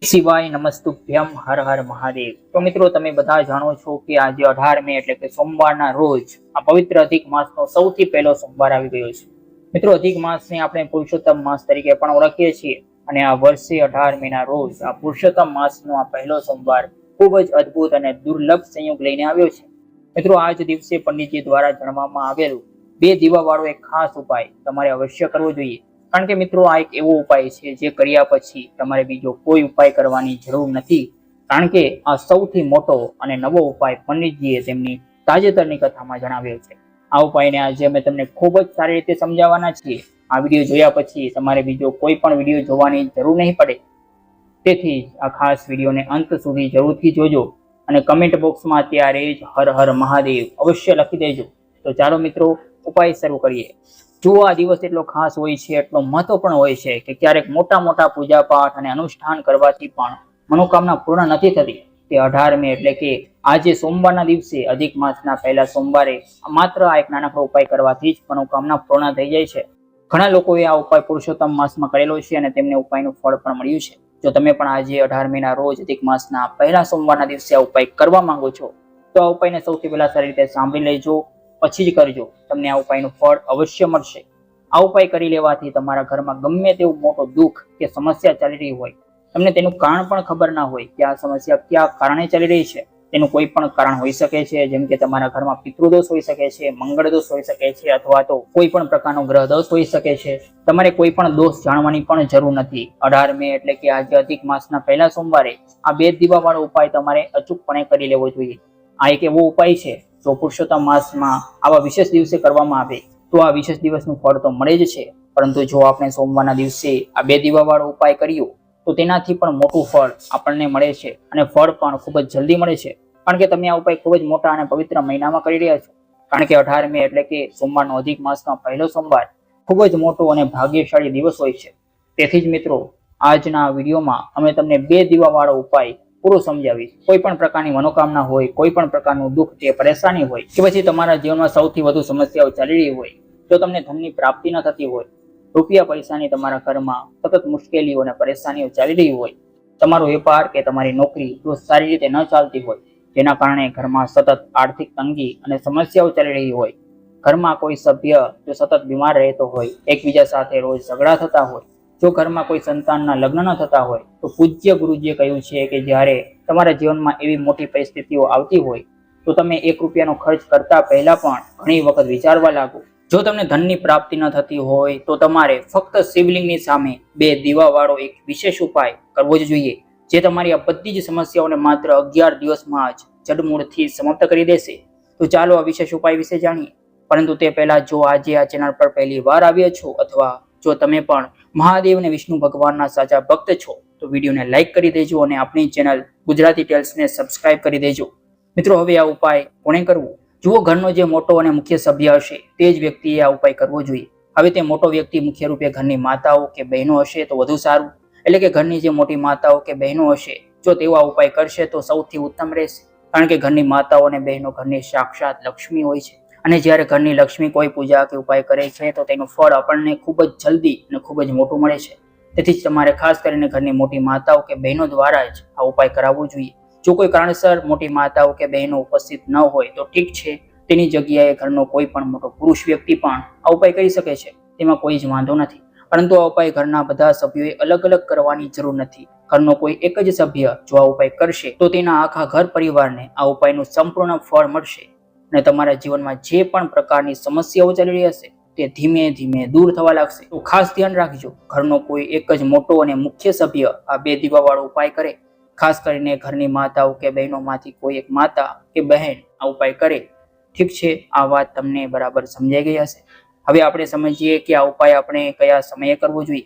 શિવાય નમસ્તુભ્યમ હર હર મહાદેવ। તો મિત્રો તમે બધા જાણો છો કે આજે 18 મે એટલે કે સોમવારના રોજ આ પવિત્ર અધિક માસનો સૌથી પહેલો સોમવાર આવી ગયો છે। મિત્રો અધિક માસને આપણે પુરુષોત્તમ માસ તરીકે પણ ઓળખીએ છીએ અને આ વર્ષે 18 મેના રોજ આ પુરુષોત્તમ માસનો આ પહેલો સોમવાર ખૂબ જ અદ્ભુત અને દુર્લભ સંયોગ લઈને આવ્યો છે। મિત્રો આજ દિવસે પંડિતજી દ્વારા જણાવવામાં આવેલું 2 દીવા વાળો એક ખાસ ઉપાય તમારે અવશ્ય કરવો જોઈએ। કારણ કે મિત્રો આ એક એવો ઉપાય છે જે કર્યા પછી તમારે બીજો કોઈ ઉપાય કરવાની જરૂર નથી। કારણ કે આ સૌથી મોટો અને નવો ઉપાય પંડિતજીએ તેમની તાજેતરની કથામાં જણાવ્યો છે। આ ઉપાયને આજે અમે તમને ખૂબ જ સારી રીતે સમજાવવાના છીએ। આ વિડીયો જોયા પછી તમારે બીજો કોઈ પણ વિડીયો જોવાની જરૂર નહીં પડે। તેથી આ ખાસ વિડીયોને અંત સુધી જરૂરથી જોજો અને કમેન્ટ બોક્સમાં ત્યારે જ હર હર મહાદેવ અવશ્ય લખી દેજો। તો ચાલો મિત્રો ઉપાય શરૂ કરીએ। જો આ દિવસ એટલો ખાસ હોય છે, એટલો મહત્વપૂર્ણ હોય છે કે ક્યારેક મોટા પૂજા પાઠ અને અનુષ્ઠાન કરવાથી પણ મનોકામના પૂર્ણ નથી થતી। તે 18 મે એટલે કે આજે સોમવારના દિવસે અધિક માસના પહેલા સોમવારે માત્ર આ એક નાનકડો ઉપાય કરવાથી જ મનોકામના પૂર્ણ થઈ જાય છે। ઘણા લોકોએ આ ઉપાય પુરુષોત્તમ માસમાં કરેલો છે અને તેમને ઉપાયનું ફળ પણ મળ્યું છે। જો તમે પણ આજે 18 મેના રોજ અધિક માસના પહેલા સોમવારના દિવસે આ ઉપાય કરવા માંગો છો તો આ ઉપાયને સૌથી પહેલા સારી રીતે સાંભળી લેજો, પછી જ કરજો। તમને આ ઉપાયનું ફળ અવશ્ય મળશે। આ ઉપાય કરી લેવાથી તમારા ઘરમાં ગમે તેવું મોટું દુઃખ કે સમસ્યા ચાલી રહી હોય, તમને તેનું કારણ પણ ખબર ના હોય કે આ સમસ્યા કયા કારણે ચાલી રહી છે, તેનું કોઈ પણ કારણ હોઈ શકે છે। જેમ કે તમારા ઘરમાં પિતૃદોષ હોઈ શકે છે, મંગળ દોષ હોઈ શકે છે, અથવા તો કોઈ પણ પ્રકારનો ગ્રહ દોષ હોઈ શકે છે। તમારે કોઈ પણ દોષ જાણવાની પણ જરૂર નથી। 18 મે એટલે કે આજે અધિક માસના પહેલા સોમવારે આ 2 દીવા વાળો ઉપાય તમારે અચૂકપણે કરી લેવો જોઈએ। આ એક એવો ઉપાય છે જો પુરુષોત્તમ માસમાં આવા વિશેષ દિવસે કરવામાં આવે તો આ વિશેષ દિવસનું ફળ તો મળે જ છે, પરંતુ જો આપણે સોમવારના દિવસે આ 2 દીવા વાળો ઉપાય કર્યો તો તેનાથી પણ મોટું ફળ આપણને મળે છે અને ફળ પણ ખૂબ જ જલ્દી મળે છે। કારણ કે તમે આ ઉપાય ખૂબ જ મોટા અને પવિત્ર મહિનામાં કરી રહ્યા છો। કારણ કે 18 મે એટલે કે સોમવારનો અધિક માસનો પહેલો સોમવાર ખૂબ જ મોટો અને ભાગ્યશાળી દિવસ હોય છે। તેથી જ મિત્રો આજના વિડીયોમાં અમે તમને 2 દીવા વાળો ઉપાય પૂરો સમજાવીશ। કોઈ પણ પ્રકારની મનોકામના હોય, કોઈ પણ પ્રકારનું દુઃખ કે પરેશાની હોય કે પછી તમારા જીવનમાં સૌથી વધુ સમસ્યાઓ ચાલી રહી હોય, જો તમને ધનની પ્રાપ્તિ ન થતી હોય, રૂપિયા પૈસાની તમારા ઘરમાં સતત મુશ્કેલીઓ અને પરેશાનીઓ ચાલી રહી હોય, તમારો વેપાર કે તમારી નોકરી જો સારી રીતે ન ચાલતી હોય, જેના કારણે ઘરમાં સતત આર્થિક તંગી અને સમસ્યાઓ ચાલી રહી હોય, ઘરમાં કોઈ સભ્ય જો સતત બીમાર રહેતો હોય, એકબીજા સાથે રોજ ઝઘડા થતા હોય, જો ઘરમાં કોઈ સંતાનના લગ્ન ન થતા હોય, તો પૂજ્ય ગુરુજીએ કહ્યું છે કે જ્યારે તમારા જીવનમાં એવી મોટી પરિસ્થિતિઓ આવતી હોય તો તમે 1 રૂપિયાનો ખર્ચ કરતા પહેલા પણ ઘણી વખત વિચારવા લાગો। જો તમને ધનની પ્રાપ્તિ ન થતી હોય તો તમારે ફક્ત શિવલિંગની સામે 2 દીવા વાળો એક વિશેષ ઉપાય કરવો જ જોઈએ, જે તમારી આ બધી જ સમસ્યાઓને માત્ર 11 દિવસમાં જ જડમૂળથી સમાપ્ત કરી દેશે। તો ચાલો આ વિશેષ ઉપાય વિશે જાણીએ। પરંતુ તે પહેલા જો આજે આ ચેનલ પર પહેલી વાર આવ્યા છો અથવા જો તમે પણ મહાદેવ અને વિષ્ણુ ભગવાનના સાચા ભક્ત છો તો વિડીયોને લાઈક કરી દેજો અને આપણી ચેનલ ગુજરાતી ટેલ્સને સબસ્ક્રાઇબ કરી દેજો। મિત્રો હવે આ ઉપાય કોણે કરવો? જુઓ, ઘરનો જે મોટો અને મુખ્ય સભ્ય હશે તે જ વ્યક્તિએ આ ઉપાય કરવો જોઈએ। હવે તે મોટો વ્યક્તિ મુખ્ય રૂપે ઘરની માતાઓ કે બહેનો હશે તો વધુ સારું। એટલે કે ઘરની જે મોટી માતાઓ કે બહેનો હશે જો તેઓ આ ઉપાય કરશે તો સૌથી ઉત્તમ રહેશે। કારણ કે ઘરની માતાઓ અને બહેનો ઘરની સાક્ષાત લક્ષ્મી હોય છે અને જ્યારે ઘરની લક્ષ્મી કોઈ પૂજા કે ઉપાય કરે છે તો તેનું ફળ આપણને ખૂબ જ જલ્દી અને ખૂબ જ મોટું મળે છે। તેથી જ તમારે ખાસ કરીને ઘરની મોટી માતાઓ કે બહેનો દ્વારા જ આ ઉપાય કરાવવો જોઈએ। જો કોઈ કારણસર મોટી માતાઓ કે બહેનો ઉપસ્થિત ન હોય તો ઠીક છે, તેની જગ્યાએ ઘરનો કોઈ પણ મોટો પુરુષ વ્યક્તિ પણ આ ઉપાય કરી શકે છે, તેમાં કોઈ જ વાંધો નથી। પરંતુ આ ઉપાય ઘરના બધા સભ્યોએ અલગ અલગ કરવાની જરૂર નથી। ઘરનો કોઈ એક જ સભ્ય જો આ ઉપાય કરશે તો તેના આખા ઘર પરિવારને આ ઉપાયનું સંપૂર્ણ ફળ મળશે અને તમારા જીવનમાં જે પણ પ્રકારની સમસ્યાઓ ચાલી રહી હશે તે ધીમે ધીમે દૂર થવા લાગશે। તો ખાસ ધ્યાન રાખજો, ઘરનો કોઈ એક જ મોટો અને મુખ્ય સભ્ય આ 2 દીવા વાળો ઉપાય કરે। ખાસ કરીને ઘરની માતાઓ કે બહેનોમાંથી કોઈ એક માતા કે બહેન આ ઉપાય કરે। ઠીક છે, આ વાત તમને બરાબર સમજાઈ ગઈ હશે। હવે આપણે સમજીએ કે આ ઉપાય આપણે કયા સમયે કરવો જોઈએ।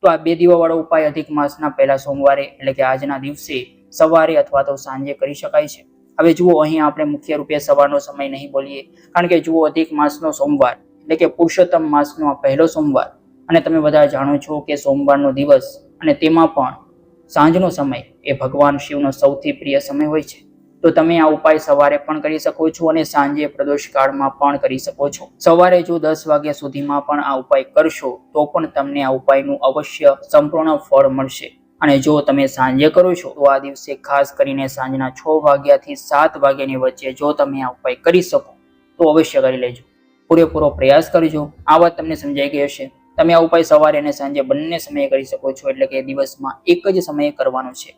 તો આ 2 દીવા વાળો ઉપાય અધિક માસના પહેલા સોમવારે એટલે કે આજના દિવસે સવારે અથવા તો સાંજે કરી શકાય છે। હવે જુઓ, અહીં આપણે મુખ્ય રૂપે સવારનો સમય નહીં બોલીએ, કારણ કે જુઓ અધિક માસનો સોમવાર એટલે કે પુરુષોત્તમ માસનો આ પહેલો સોમવાર અને તમે બધા જાણો છો કે સોમવારનો દિવસ અને તેમાં પણ સાંજનો સમય એ ભગવાન શિવનો સૌથી પ્રિય સમય હોય છે। તો તમે આ ઉપાય સવારે પણ કરી શકો છો અને સાંજે પ્રદોષ કાળમાં પણ કરી શકો છો. સવારે જો 10 વાગ્યા સુધીમાં પણ આ ઉપાય કરશો તો પણ તમને આ ઉપાયનું અવશ્ય સંપૂર્ણ ફળ મળશે. અને જો તમે સાંજે કરો છો તો આ દિવસે ખાસ કરીને સાંજના 6 વાગ્યાથી 7 વાગ્યાની વચ્ચે જો તમે આ ઉપાય કરી શકો તો અવશ્ય કરી લેજો. પૂરેપૂરો પ્રયાસ કરજો. આ વાત તમને સમજાઈ ગઈ હશે. તમે આ ઉપાય સવારે અને સાંજે બંને સમયે કરી શકો છો, એટલે કે દિવસમાં એક જ સમયે કરવાનો છે.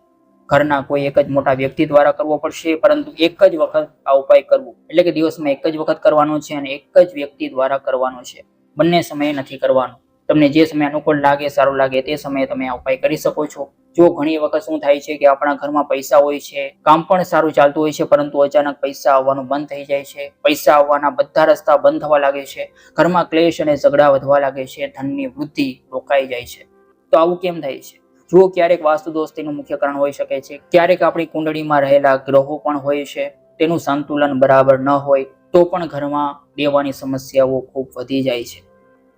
ઘરના કોઈ એક જ મોટા વ્યક્તિ દ્વારા કરવો પડશે, પરંતુ એક જ વખત આ ઉપાય કરવો, એટલે કે દિવસમાં એક જ વખત કરવાનો છે અને એક જ વ્યક્તિ દ્વારા કરવાનો છે. બંને સમયે નથી કરવાનો. તમને જે સમય અનુકૂળ લાગે, સારું લાગે તે સમયે તમે આ ઉપાય કરી શકો છો. જો ઘણી વખત શું થાય છે કે આપણા ઘરમાં પૈસા હોય છે, કામ પણ સારું ચાલતું હોય છે, પરંતુ અચાનક પૈસા આવવાનું બંધ થઈ જાય છે. પૈસા આવવાના બધા રસ્તા બંધ થવા લાગે છે. ઘરમાં ક્લેશ અને ઝઘડા વધવા લાગે છે. ધનની વૃદ્ધિ રોકાઈ જાય છે. તો આવું કેમ થાય છે? જુઓ, ક્યારેક વાસ્તુ દોષ તેનું મુખ્ય કારણ હોઈ શકે છે. ક્યારેક આપણી કુંડળીમાં રહેલા ગ્રહો પણ હોય છે, તેનું સંતુલન બરાબર ન હોય તો પણ ઘરમાં દેવાની સમસ્યાઓ ખૂબ વધી જાય છે.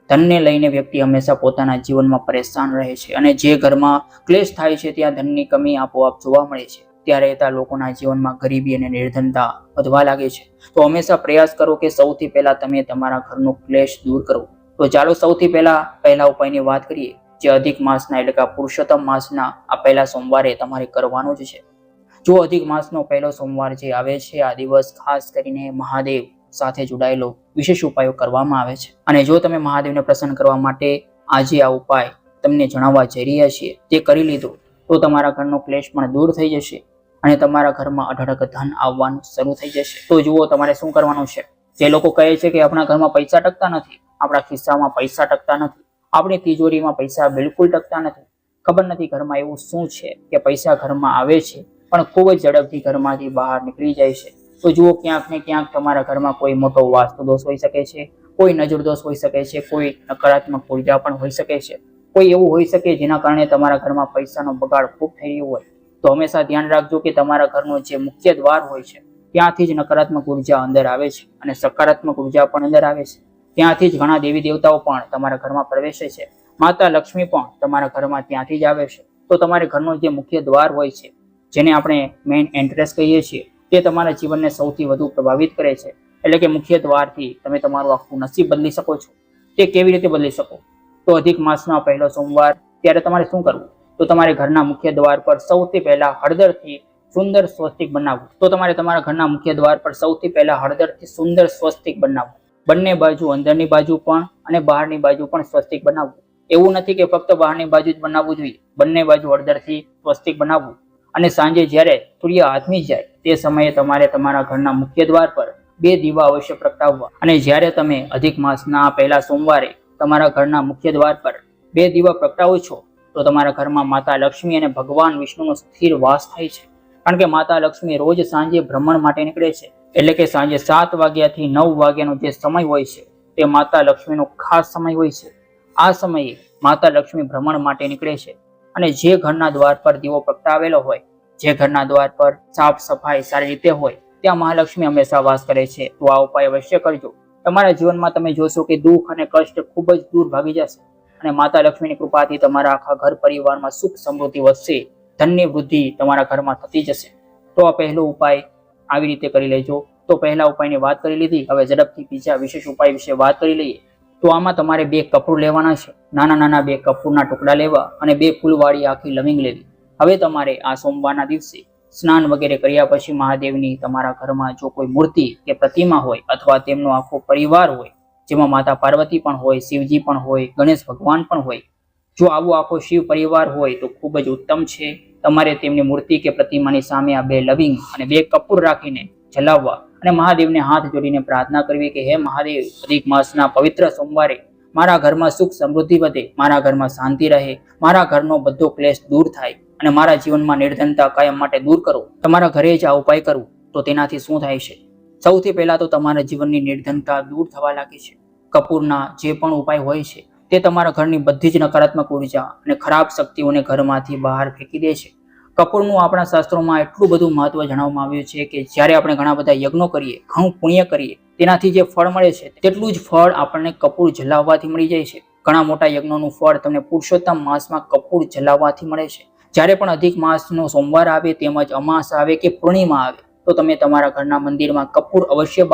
ધનને લઈને વ્યક્તિ હંમેશા પોતાના જીવનમાં પરેશાન રહે છે અને જે ઘરમાં ક્લેશ થાય છે ત્યાં ધનની કમી આપોઆપ જોવા મળે છે. ત્યાં રહેતા લોકોના જીવનમાં ગરીબી અને નિર્ધનતા વધવા લાગે છે. તો હંમેશા પ્રયાસ કરો કે સૌથી પહેલા તમે તમારા ઘરનો ક્લેશ દૂર કરો. તો ચાલો સૌથી પહેલા ઉપાયની વાત કરીએ, જે અધિક માસના એટલે કે પુરુષોત્તમ માસના આ પહેલા સોમવારે તમારે કરવાનું જ છે. જો અધિક માસનો પહેલો સોમવાર જે આવે છે, આ દિવસ ખાસ કરીને મહાદેવ સાથે જોડાયેલો વિશેષ ઉપાયો કરવામાં આવે છે. અને જો તમે મહાદેવને પ્રસન્ન કરવા માટે આજે આ ઉપાય તમને જણાવવા જઈ રહ્યા છીએ તે કરી લીધો તો તમારા ઘરનો ક્લેશ પણ દૂર થઈ જશે અને તમારા ઘરમાં અઢળક ધન આવવાનું શરૂ થઈ જશે. તો જુઓ, તમારે શું કરવાનું છે. જે લોકો કહે છે કે આપણા ઘરમાં પૈસા ટકતા નથી, આપણા ખિસ્સામાં પૈસા ટકતા નથી, આપણી તિજોરીમાં પૈસા બિલકુલ ટકતા નથી, ખબર નથી ઘરમાં એવું શું છે કે પૈસા ઘરમાં આવે છે પણ ખૂબ જ ઝડપથી ઘરમાંથી બહાર નીકળી જાય છે. તો જુઓ, ક્યાંક ને ક્યાંક તમારા ઘરમાં કોઈ મોટો વાસ્તુ દોષ હોઈ શકે છે, કોઈ નજર દોષ હોઈ શકે છે, કોઈ નકારાત્મક ઉર્જા પણ હોઈ શકે છે, કોઈ એવું હોઈ શકે જેના કારણે તમારા ઘરમાં પૈસાનો બગાડ ખૂબ થઈ રહ્યો હોય. તો હંમેશા ધ્યાન રાખજો કે તમારા ઘરનો જે મુખ્ય દ્વાર હોય છે ત્યાંથી જ નકારાત્મક ઉર્જા અંદર આવે છે અને સકારાત્મક ઉર્જા પણ અંદર આવે છે. ત્યાંથી જ ઘણા દેવી દેવતાઓ પણ તમારા ઘરમાં પ્રવેશે છે. માતા લક્ષ્મી પણ તમારા ઘરમાં ત્યાંથી જ આવે છે. તો તમારે ઘરનો જે મુખ્ય દ્વાર હોય છે, જેને આપણે મેઇન એન્ટ્રેન્સ કહીએ છીએ, તે તમારા જીવનને સૌથી વધુ પ્રભાવિત કરે છે. એટલે કે મુખ્ય દ્વારથી તમે તમારું આખું નસીબ બદલી શકો છો. તે કેવી રીતે બદલી શકો? તો અધિક માસનો પહેલો સોમવાર ત્યારે તમારે શું કરવું? તો તમારે ઘરના મુખ્ય દ્વાર પર સૌથી પહેલા હળદરથી સુંદર સ્વસ્તિક બનાવવું. તો તમારે તમારા ઘરના મુખ્ય દ્વાર પર સૌથી પહેલા હળદરથી સુંદર સ્વસ્તિક બનાવવું. બંને બાજુ, અંદરની બાજુ પણ અને બહારની બાજુ પણ સ્વસ્તિક બનાવવું. એવું નથી કે ફક્ત બહારની બાજુ જ બનાવવું જોઈએ, બંને બાજુ હળદરથી સ્વસ્તિક બનાવવું. અને સાંજે જ્યારે સૂર્ય આથમી જાય તે સમયે તમારે તમારા ઘરના મુખ્ય દ્વાર પર 2 દીવા અવશ્ય પ્રગટાવવા. અને જ્યારે તમે અધિક માસના પહેલા સોમવારે તમારા ઘરના મુખ્ય દ્વાર પર 2 દીવા પ્રગટાવો છો તો તમારા ઘરમાં માતા લક્ષ્મી અને ભગવાન વિષ્ણુનો સ્થિર વાસ થાય છે. કારણ કે માતા લક્ષ્મી રોજ સાંજે ભ્રમણ માટે નીકળે છે. એટલે કે સાંજે 7 વાગ્યાથી 9 વાગ્યાનો જે સમય હોય છે તે માતા લક્ષ્મીનો ખાસ સમય હોય છે. આ સમયે માતા લક્ષ્મી ભ્રમણ માટે નીકળે છે અને જે ઘરના દ્વાર પર દીવો પ્રગટાવેલો હોય, જે ઘરના દ્વાર પર સાફ સફાઈ સારી રીતે હોય, ત્યાં મહાલક્ષ્મી હંમેશા વાસ કરે છે. તો આ ઉપાય અવશ્ય કરજો. તમારા જીવનમાં તમે જોશો કે દુઃખ અને કષ્ટ ખૂબ જ દૂર ભાગી જશે અને માતા લક્ષ્મીની કૃપાથી તમારા આખા ઘર પરિવારમાં સુખ સમૃદ્ધિ વધશે, ધનની વૃદ્ધિ તમારા ઘરમાં થતી જશે. તો આ પહેલો ઉપાય આવી રીતે કરી લેજો. તો પહેલા ઉપાયની વાત કરી લીધી, હવે ઝડપથી બીજા વિશેષ ઉપાય વિશે વાત કરી લઈએ. તો આમાં તમારે 2 કપૂર લેવાના છે. નાના નાના 2 કપૂરના ટુકડા લેવા અને 2 ફૂલવાળી આખી લવિંગ લેવી. હવે તમારે આ સોમવારના દિવસે સ્નાન વગેરે કર્યા પછી મહાદેવની તમારા ઘરમાં જો કોઈ મૂર્તિ કે પ્રતિમા હોય અથવા તેમનો આખો પરિવાર હોય, જેમાં માતા પાર્વતી પણ હોય, શિવજી પણ હોય, ગણેશ ભગવાન પણ હોય, જો આવો આખો શિવ પરિવાર હોય તો ખૂબ જ ઉત્તમ છે. તમારે તેમની મૂર્તિ કે પ્રતિમાની સામે આ 2 લવિંગ અને 2 કપૂર રાખીને જલાવવા અને મહાદેવને હાથ જોડીને પ્રાર્થના કરવી કે હે મહાદેવ, અધિક માસના પવિત્ર સોમવારે મારા ઘરમાં સુખ સમૃદ્ધિ વધે, મારા ઘરમાં શાંતિ રહે, મારા ઘરનો બધો ક્લેશ દૂર થાય અને મારા જીવનમાં નિર્ધનતા કાયમ માટે દૂર કરો. તમારા ઘરે જ આ ઉપાય કરવું. તો તેનાથી શું થાય છે? સૌથી પહેલા તો તમારા જીવનની નિર્ધનતા દૂર થવા લાગે છે. કપૂરના જે પણ ઉપાય હોય છે તે તમારા ઘરની બધી જ નકારાત્મક ઉર્જા અને ખરાબ શક્તિઓને ઘરમાંથી બહાર ફેંકી દે છે. કપૂરનું આપણા શાસ્ત્રોમાં એટલું બધું મહત્વ જણાવવામાં આવ્યું છે કે જ્યારે આપણે ઘણા બધા યજ્ઞો કરીએ, ઘણું પુણ્ય કરીએ, તેનાથી જે ફળ મળે છે તેટલું જ ફળ આપણને કપૂર જલાવવાથી મળી જાય છે. ઘણા મોટા યજ્ઞોનું ફળ તમને પુરુષોત્તમ માસમાં કપૂર જલાવવાથી મળે છે. જ્યારે પણ અધિક માસનો સોમવાર આવે તેમજ અમાસ આવે કે પૂર્ણિમા આવે તો તો તમે તમારા ઘરના મંદિરમાં કપૂર અવશ્ય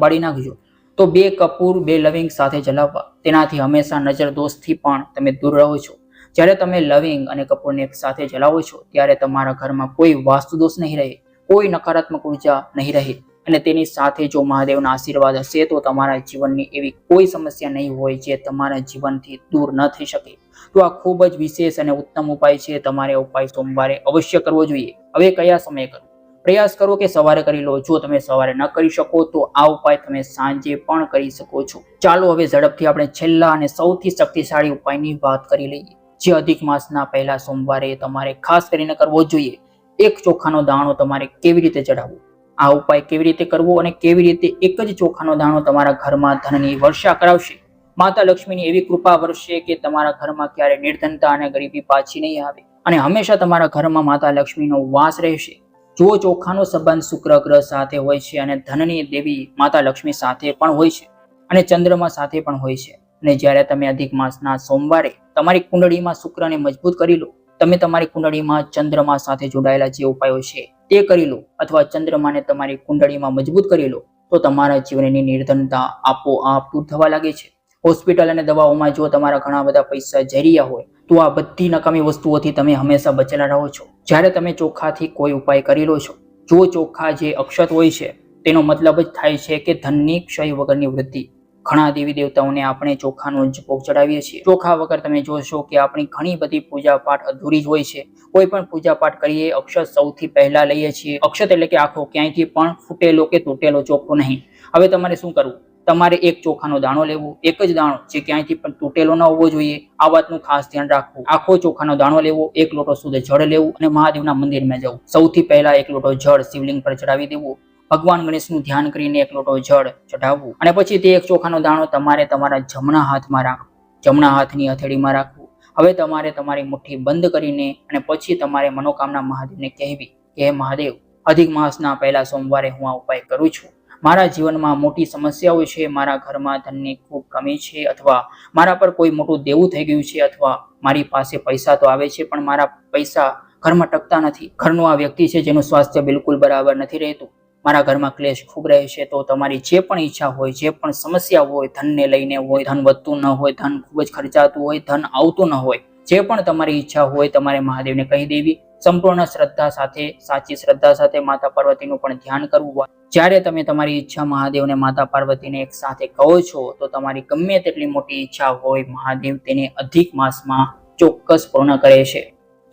બાળી નાખજો. તો 2 કપૂર 2 લવિંગ સાથે જલાવવા. તેનાથી હંમેશા નજર દોષથી પણ તમે દૂર રહો છો. જ્યારે તમે લવિંગ અને કપૂરને એક સાથે જલાવો છો ત્યારે તમારા ઘરમાં કોઈ વાસ્તુ દોષ નહીં રહે, કોઈ નકારાત્મક ઉર્જા નહીં રહે, અને તેની સાથે જો મહાદેવના આશીર્વાદ હશે તો તમારા જીવનની એવી કોઈ સમસ્યા નહીં હોય જે તમારા જીવનથી દૂર ન થઈ શકે. તો આ ખૂબ જ વિશેષ અને ઉત્તમ ઉપાય છે. તમારે ઉપાય સોમવારે અવશ્ય કરવો જોઈએ. હવે કયા સમયે કરવો? પ્રયાસ કરો કે સવારે કરી લો. જો તમે સવારે ન કરી શકો તો આ ઉપાય તમે સાંજે પણ કરી શકો છો. ચાલો હવે ઝડપથી આપણે છેલ્લા અને સૌથી શક્તિશાળી ઉપાયની વાત કરી લઈએ, જે અધિક માસના પહેલા સોમવારે તમારે ખાસ કરીને કરવો જોઈએ. 1 ચોખાનો દાણો તમારે કેવી રીતે ચડાવવો, આ ઉપાય કેવી રીતે કરવો અને કેવી રીતે એક જ ચોખાનો દાણો તમારા ઘરમાં ધનની વર્ષા કરાવશે. માતા લક્ષ્મીની એવી કૃપા વરસશે કે તમારા ઘરમાં ક્યારે નિર્ધનતા અને ગરીબી પાછી નહીં આવે અને હંમેશા તમારા ઘરમાં માતા લક્ષ્મીનો વાસ રહેશે. જો ચોખાનો સંબંધ શુક્ર ગ્રહ સાથે હોય છે અને ધનની દેવી માતા લક્ષ્મી સાથે પણ હોય છે અને ચંદ્રમા સાથે પણ હોય છે. અને જ્યારે તમે અધિક માસના સોમવારે તમારી કુંડળીમાં શુક્રને મજબૂત કરી લો, તમે તમારી કુંડળીમાં ચંદ્રમા સાથે જોડાયેલા જે ઉપાયો છે તે કરી લો અથવા ચંદ્રમાને તમારી કુંડળીમાં મજબૂત કરી લો, તો તમારા જીવનની નિર્ધનતા આપોઆપ દૂર થવા લાગે છે. હોસ્પિટલ અને દવાઓમાં જો તમારા ઘણા બધા પૈસા જઈ રહ્યા હોય તો આ બધી નકામી વસ્તુઓથી તમે હંમેશા બચેલા રહો છો. જ્યારે તમે ચોખાથી કોઈ ઉપાય કરી લો છો, જો ચોખા જે અક્ષત હોય છે તેનો મતલબ જ થાય છે કે ધનની ક્ષય વગરની વૃદ્ધિ. ઘણા દેવી દેવતાઓને આપણે ચોખાનો જ ભોગ ચડાવીએ છીએ. ચોખા વગર તમે જોશો કે આપણી ઘણી બધી પૂજા પાઠ અધૂરી જ હોય છે. કોઈ પણ પૂજા પાઠ કરીએ અક્ષત સૌથી પહેલા લઈએ છીએ. અક્ષત એટલે કે આખો, ક્યાંયથી પણ ફૂટેલો કે તૂટેલો ચોખ્ખો નહીં. હવે તમારે શું કરવું? તમારે 1 ચોખાનો દાણો લેવો, એક જ દાણો, જે ક્યાંયથી પણ તૂટેલો ન હોવો જોઈએ. આ વાતનું ખાસ ધ્યાન રાખવું. આખો ચોખાનો દાણો લેવો, 1 લોટો શુદ્ધ જળ લેવું અને મહાદેવના મંદિરમાં જવું. સૌથી પહેલા 1 લોટો જળ શિવલિંગ પર ચડાવી દેવું. ભગવાન ગણેશનું ધ્યાન કરીને 1 લોટો જળ ચઢાવવું અને પછી તે 1 ચોખાનો દાણો તમારે તમારા જમણા હાથમાં રાખવો, જમણા હાથની હથેળીમાં રાખવું. હવે તમારે તમારી મુઠ્ઠી બંધ કરીને અને પછી તમારે મનોકામના મહાદેવને કહેવી કે હે મહાદેવ, અધિક માસના પહેલા સોમવારે હું આ ઉપાય કરું છું. મારા જીવનમાં મોટી સમસ્યાઓ છે, મારા ઘરમાં ધનની ખૂબ કમી છે, અથવા મારા પર કોઈ મોટું દેવું થઈ ગયું છે, અથવા મારી પાસે પૈસા તો આવે છે પણ મારા પૈસા ઘરમાં ટકતા નથી. ઘરનો આ વ્યક્તિ છે જેનું સ્વાસ્થ્ય બિલકુલ બરાબર નથી રહેતું. મારા ઘરમાં ક્લેશ ખૂબ રહે છે. તો તમારી જે પણ ઈચ્છા હોય, જે પણ સમસ્યા હોય, ધનને લઈને હોય, ધન વધતું ન હોય, ધન ખૂબ જ ખર્ચાતું હોય, ધન આવતું ન હોય, જે પણ તમારી ઈચ્છા હોય તમારે મહાદેવને કહી દેવી. સંપૂર્ણ શ્રદ્ધા સાથે, સાચી શ્રદ્ધા સાથે માતા પાર્વતીનું પણ ધ્યાન કરવું. જ્યારે તમે તમારી ઈચ્છા મહાદેવને માતા પાર્વતીને એક સાથે કહો છો તો તમારી ગમે તેટલી મોટી ઈચ્છા હોય મહાદેવ તેને અધિક માસમાં ચોક્કસ પૂર્ણ કરે છે.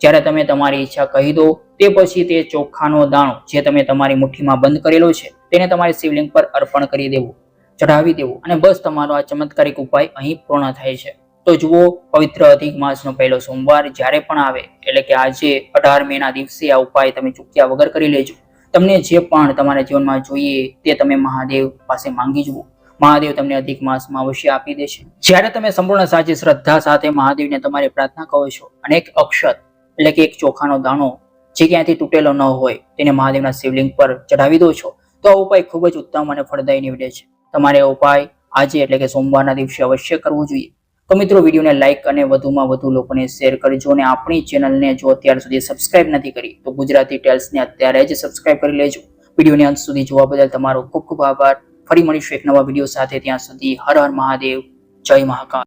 જ્યારે તમે તમારી ઈચ્છા કહી દો તે પછી તે ચોખાનો દાણો જે તમે તમારી મુઠ્ઠીમાં બંધ કરેલો છે તેને તમારી શિવલિંગ પર અર્પણ કરી દેવું, ચઢાવી દેવું અને બસ તમારો આ ચમત્કારિક ઉપાય અહીં પૂર્ણ થાય છે. તો જુઓ, પવિત્ર અધિક માસનો પહેલો સોમવાર જ્યારે પણ આવે, એટલે કે આજે 18 મેના દિવસે આ ઉપાય તમે ચૂક્યા વગર કરી લેજો. તમને જે પણ તમારા જીવનમાં જોઈએ તે તમે મહાદેવ પાસે માંગી જુઓ. મહાદેવ તમને અધિક માસમાં અવશ્ય આપી દેશે. જ્યારે તમે સંપૂર્ણ સાચી શ્રદ્ધા સાથે મહાદેવને તમારી પ્રાર્થના કહો છો અને 1 અક્ષત એટલે કે 1 ચોખાનો દાણો જે ક્યાંથી તૂટેલો ન હોય તેને મહાદેવના શિવલિંગ પર ચઢાવી દો છો તો આ ઉપાય ખૂબ જ ઉત્તમ અને ફળદાયી નીવડે છે. તમારે આ ઉપાય આજે એટલે કે સોમવારના દિવસે અવશ્ય કરવો જોઈએ. તો મિત્રો, વિડીયોને લાઇક અને વધુમાં વધુ લોકોને શેર કરજો અને આપણી ચેનલને જો અત્યાર સુધી સબસ્ક્રાઇબ નથી કરી તો ગુજરાતી ટેલ્સને અત્યારે જ સબસ્ક્રાઇબ કરી લેજો. વિડીયોને અંત સુધી જોવા બદલ તમારો ખૂબ ખૂબ આભાર. ફરી મળીશું એક નવા વિડીયો સાથે. ત્યાં સુધી હર હર મહાદેવ, જય મહાકાલ.